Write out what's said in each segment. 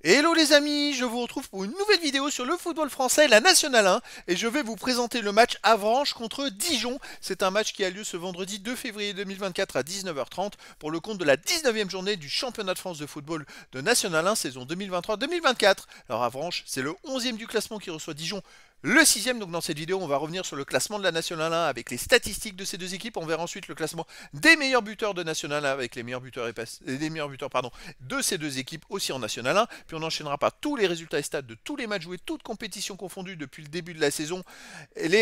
Hello les amis, je vous retrouve pour une nouvelle vidéo sur le football français, la Nationale 1, et je vais vous présenter le match Avranches contre Dijon. C'est un match qui a lieu ce vendredi 2 février 2024 à 19h30 pour le compte de la 19e journée du championnat de France de football de Nationale 1 saison 2023-2024. Alors Avranches, c'est le 11e du classement qui reçoit Dijon, le 6e. Donc dans cette vidéo, on va revenir sur le classement de la Nationale 1 avec les statistiques de ces deux équipes. On verra ensuite le classement des meilleurs buteurs de Nationale 1 avec les meilleurs buteurs, de ces deux équipes aussi en Nationale 1. Puis on enchaînera par tous les résultats et stats de tous les matchs joués, toutes compétitions confondues depuis le début de la saison,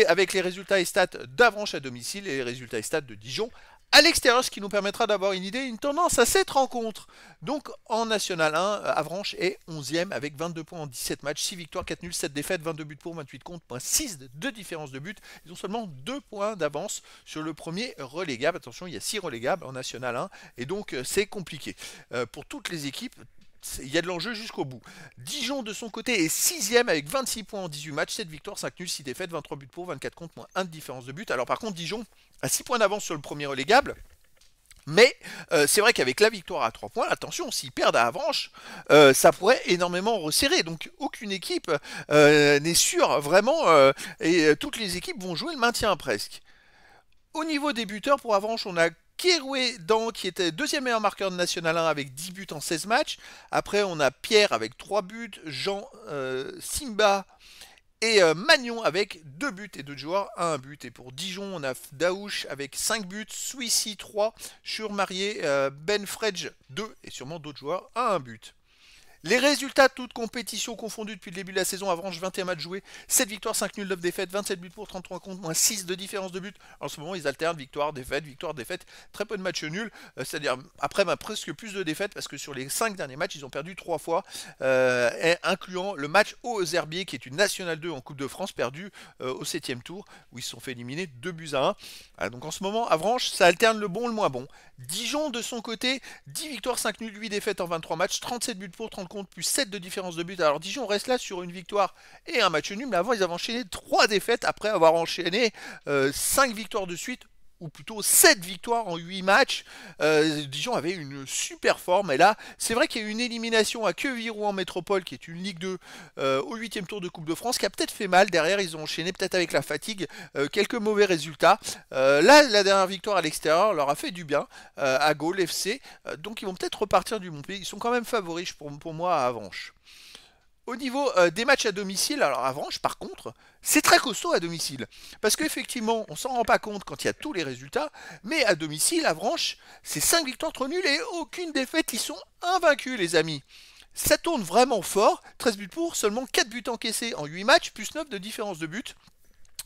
avec les résultats et stats d'Avranches à domicile et les résultats et stats de Dijon à l'extérieur, ce qui nous permettra d'avoir une idée, une tendance à cette rencontre. Donc en National 1, Avranches est 11e avec 22 points en 17 matchs, 6 victoires, 4 nuls, 7 défaites, 22 buts pour, 28 contre, 6 de différence de but. Ils ont seulement 2 points d'avance sur le premier relégable. Attention, il y a 6 relégables en National 1 et donc c'est compliqué. Pour toutes les équipes, il y a de l'enjeu jusqu'au bout. Dijon de son côté est 6e avec 26 points en 18 matchs, 7 victoires, 5 nuls, 6 défaites, 23 buts pour, 24 contre, moins 1 de différence de but. Alors par contre Dijon a 6 points d'avance sur le premier relégable. Mais c'est vrai qu'avec la victoire à 3 points, attention, s'ils perdent à Avranches, ça pourrait énormément resserrer. Donc aucune équipe n'est sûre vraiment, et toutes les équipes vont jouer le maintien presque. Au niveau des buteurs, pour Avranches, on a Keroué Dan qui était deuxième meilleur marqueur de National 1 avec 10 buts en 16 matchs. Après, on a Pierre avec 3 buts, Jean, Simba et Magnon avec 2 buts et 2 joueurs à 1 but. Et pour Dijon, on a Daouche avec 5 buts, Suissi 3, Churmarié, Ben Fredge 2 et sûrement d'autres joueurs à 1 but. Les résultats, toutes compétitions confondues depuis le début de la saison, Avranches 21 matchs joués, 7 victoires, 5 nuls, 9 défaites, 27 buts pour, 33 contre, moins 6 de différence de but. En ce moment, ils alternent victoire, défaite, très peu de matchs nuls, c'est-à-dire après presque plus de défaites parce que sur les 5 derniers matchs, ils ont perdu 3 fois, incluant le match aux Herbiers qui est une Nationale 2 en Coupe de France, perdu au 7e tour où ils se sont fait éliminer 2 buts à 1. Donc en ce moment, Avranches, ça alterne le bon, le moins bon. Dijon de son côté, 10 victoires, 5 nuls, 8 défaites en 23 matchs, 37 buts pour, 30 contre, plus 7 de différence de but. Alors Dijon reste là sur une victoire et un match nul, mais avant ils avaient enchaîné 3 défaites après avoir enchaîné 5 victoires de suite, ou plutôt 7 victoires en 8 matchs. Dijon avait une super forme, et là, c'est vrai qu'il y a eu une élimination à Quevilly-Rouen Métropole, qui est une Ligue 2, au 8e tour de Coupe de France, qui a peut-être fait mal. Derrière, ils ont enchaîné, peut-être avec la fatigue, quelques mauvais résultats. Là, la dernière victoire à l'extérieur leur a fait du bien, à Gaulle FC, donc ils vont peut-être repartir du bon pied. Ils sont quand même favoris pour moi à Avranches. Au niveau des matchs à domicile, alors Avranches par contre, c'est très costaud à domicile. Parce qu'effectivement, on s'en rend pas compte quand il y a tous les résultats, mais à domicile, Avranches, c'est 5 victoires, 3 nuls et aucune défaite, ils sont invaincus les amis. Ça tourne vraiment fort, 13 buts pour, seulement 4 buts encaissés en 8 matchs, plus 9 de différence de but.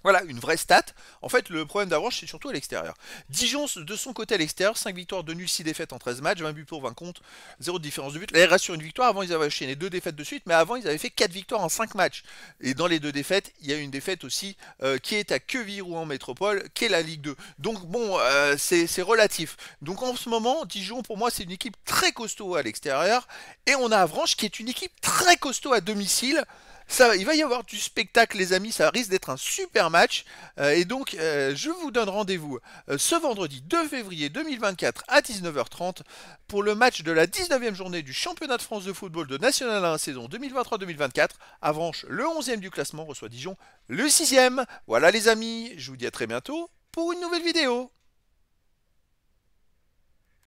Voilà, une vraie stat. En fait, le problème d'Avranches, c'est surtout à l'extérieur. Dijon, de son côté à l'extérieur, 5 victoires, 2 nuls, 6 défaites en 13 matchs, 20 buts pour, 20 contre, 0 de différence de but. Là, il reste sur une victoire. Avant, ils avaient enchaîné 2 défaites de suite, mais avant, ils avaient fait 4 victoires en 5 matchs. Et dans les 2 défaites, il y a une défaite aussi qui est à Quevilly-Rouen Métropole, qui est la Ligue 2. Donc, bon, c'est relatif. Donc, en ce moment, Dijon, pour moi, c'est une équipe très costaud à l'extérieur. Et on a Avranches, qui est une équipe très costaud à domicile. Ça, il va y avoir du spectacle les amis, ça risque d'être un super match, et donc je vous donne rendez-vous ce vendredi 2 février 2024 à 19h30 pour le match de la 19e journée du championnat de France de football de National 1 saison 2023-2024. Avranches, le 11e du classement, reçoit Dijon, le 6e. Voilà les amis, je vous dis à très bientôt pour une nouvelle vidéo.